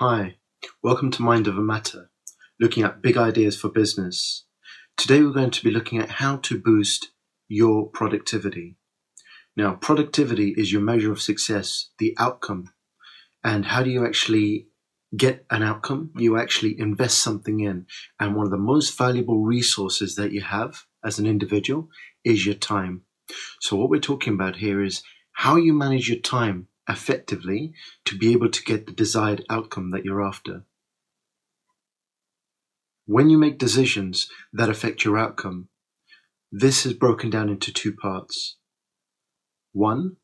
Hi, welcome to Mind Over Matter, looking at big ideas for business. Today we're going to be looking at how to boost your productivity. Now, productivity is your measure of success, the outcome. And how do you actually get an outcome? You actually invest something in. And one of the most valuable resources that you have as an individual is your time. So what we're talking about here is how you manage your time effectively to be able to get the desired outcome that you're after. When you make decisions that affect your outcome, this is broken down into two parts. One,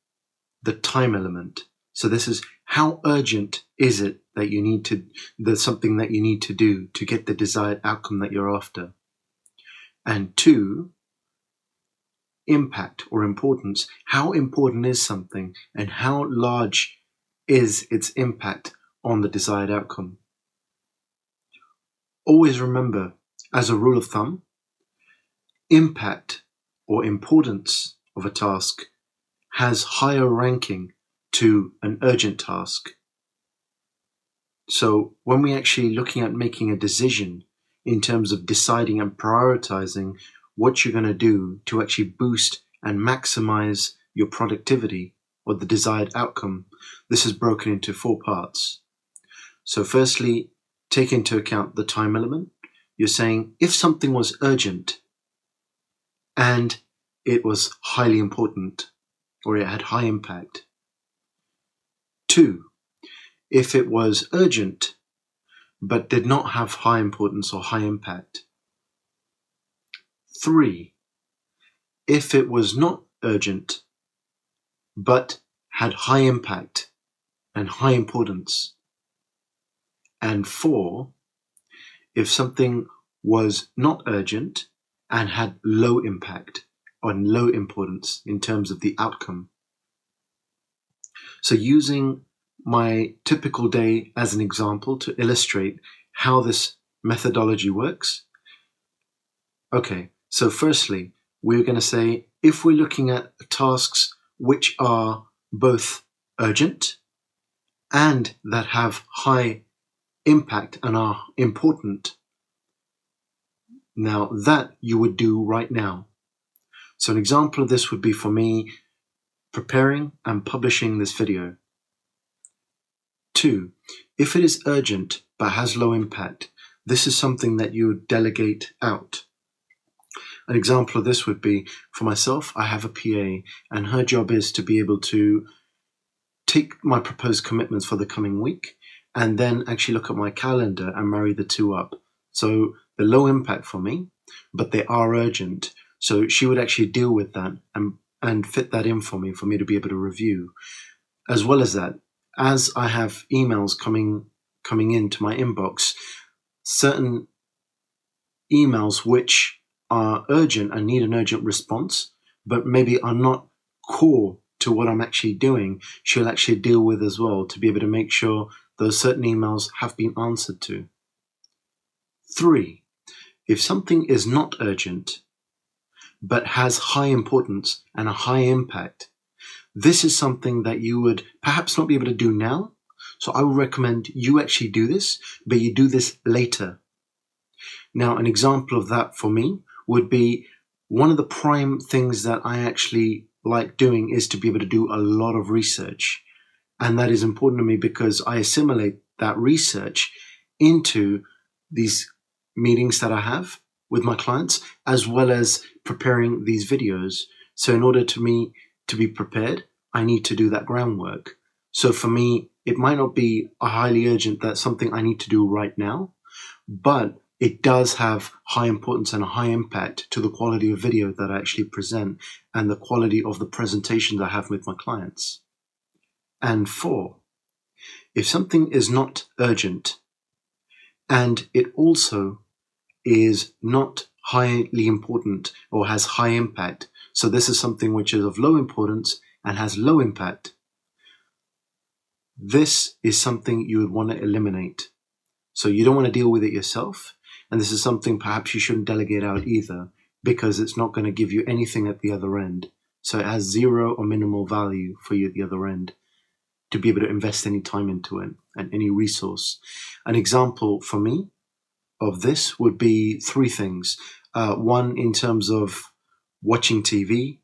the time element. So this is how urgent is it that you need to, there's something that you need to do to get the desired outcome that you're after. And two, impact or importance. How important is something and how large is its impact on the desired outcome? Always remember, as a rule of thumb, impact or importance of a task has higher ranking to an urgent task. So when we're actually looking at making a decision in terms of deciding and prioritizing what you're going to do to actually boost and maximize your productivity or the desired outcome, this is broken into four parts. So firstly, take into account the time element. You're saying if something was urgent and it was highly important or it had high impact. Two, if it was urgent but did not have high importance or high impact. Three, if it was not urgent but had high impact and high importance. And four, if something was not urgent and had low impact or low importance in terms of the outcome. So using my typical day as an example to illustrate how this methodology works. Okay, so firstly, we're going to say if we're looking at tasks which are both urgent and that have high impact and are important, now that you would do right now. So an example of this would be for me preparing and publishing this video. Two, if it is urgent but has low impact, this is something that you would delegate out. An example of this would be, for myself, I have a PA and her job is to be able to take my proposed commitments for the coming week and then actually look at my calendar and marry the two up. So the low impact for me, but they are urgent. So she would actually deal with that and fit that in for me to be able to review. As well as that, as I have emails coming into my inbox, certain emails which are urgent and need an urgent response, but maybe are not core to what I'm actually doing, she'll actually deal with as well to be able to make sure those certain emails have been answered to. Three, if something is not urgent, but has high importance and a high impact, this is something that you would perhaps not be able to do now. So I would recommend you actually do this, but you do this later. Now, an example of that for me would be one of the prime things that I actually like doing is to be able to do a lot of research. And that is important to me because I assimilate that research into these meetings that I have with my clients, as well as preparing these videos. So in order to me to be prepared, I need to do that groundwork. So for me, it might not be a highly urgent, that's something I need to do right now, but it does have high importance and a high impact to the quality of video that I actually present and the quality of the presentations I have with my clients. And four, if something is not urgent and it also is not highly important or has high impact, so this is something which is of low importance and has low impact, this is something you would want to eliminate. So you don't want to deal with it yourself. And this is something perhaps you shouldn't delegate out either, because it's not going to give you anything at the other end. So it has zero or minimal value for you at the other end to be able to invest any time into it. and any resource. An example for me of this would be three things. One, in terms of watching TV,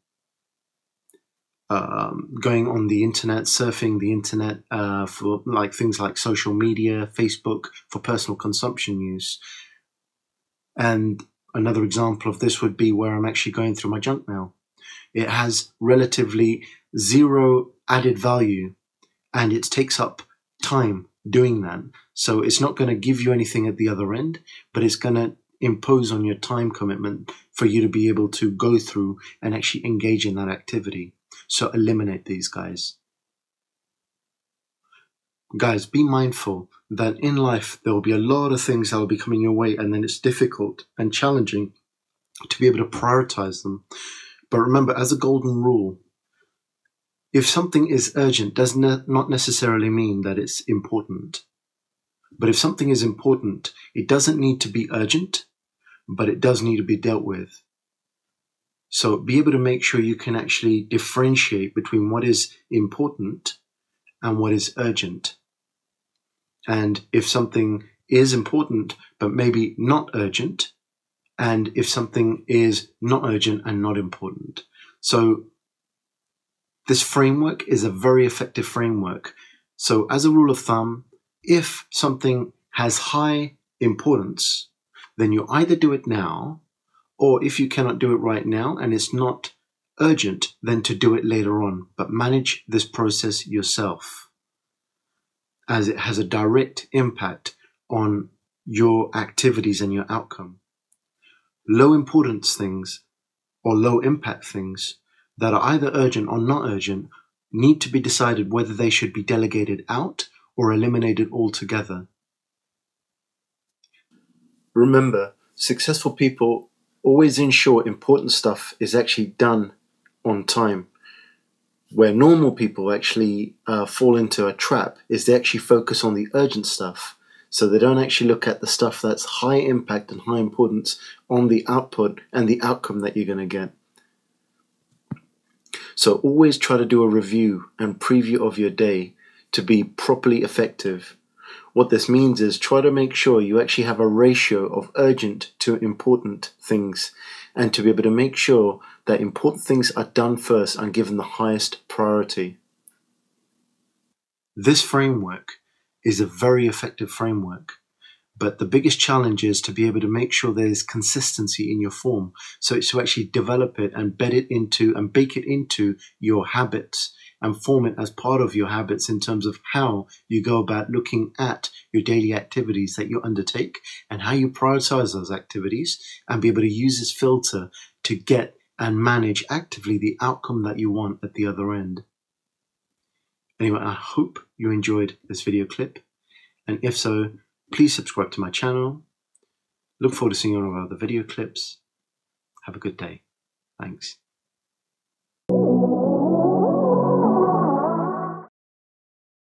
going on the internet, surfing the internet for like things like social media, Facebook, for personal consumption use. And another example of this would be where I'm actually going through my junk mail. It has relatively zero added value, and it takes up time doing that. So it's not going to give you anything at the other end, but it's going to impose on your time commitment for you to be able to go through and actually engage in that activity. So eliminate these guys. Guys, be mindful that in life there will be a lot of things that will be coming your way, and then it's difficult and challenging to be able to prioritize them. But remember, as a golden rule, if something is urgent, does not necessarily mean that it's important. But if something is important, it doesn't need to be urgent, but it does need to be dealt with. So be able to make sure you can actually differentiate between what is important and what is urgent. And if something is important, but maybe not urgent, and if something is not urgent and not important. So this framework is a very effective framework. So as a rule of thumb, if something has high importance, then you either do it now, or if you cannot do it right now and it's not urgent, then to do it later on. But manage this process yourself, as it has a direct impact on your activities and your outcome. Low importance things or low impact things that are either urgent or not urgent need to be decided whether they should be delegated out or eliminated altogether. Remember, successful people always ensure important stuff is actually done on time. Where normal people actually fall into a trap is they actually focus on the urgent stuff. So they don't actually look at the stuff that's high impact and high importance on the output and the outcome that you're going to get. So always try to do a review and preview of your day to be properly effective. What this means is try to make sure you actually have a ratio of urgent to important things, and to be able to make sure that important things are done first and given the highest priority. This framework is a very effective framework, but the biggest challenge is to be able to make sure there's consistency in your form. So it's to actually develop it and bed it into and bake it into your habits and form it as part of your habits in terms of how you go about looking at your daily activities that you undertake and how you prioritize those activities, and be able to use this filter to get and manage actively the outcome that you want at the other end. Anyway, I hope you enjoyed this video clip, and if so, please subscribe to my channel. Look forward to seeing all of our other video clips. Have a good day. Thanks.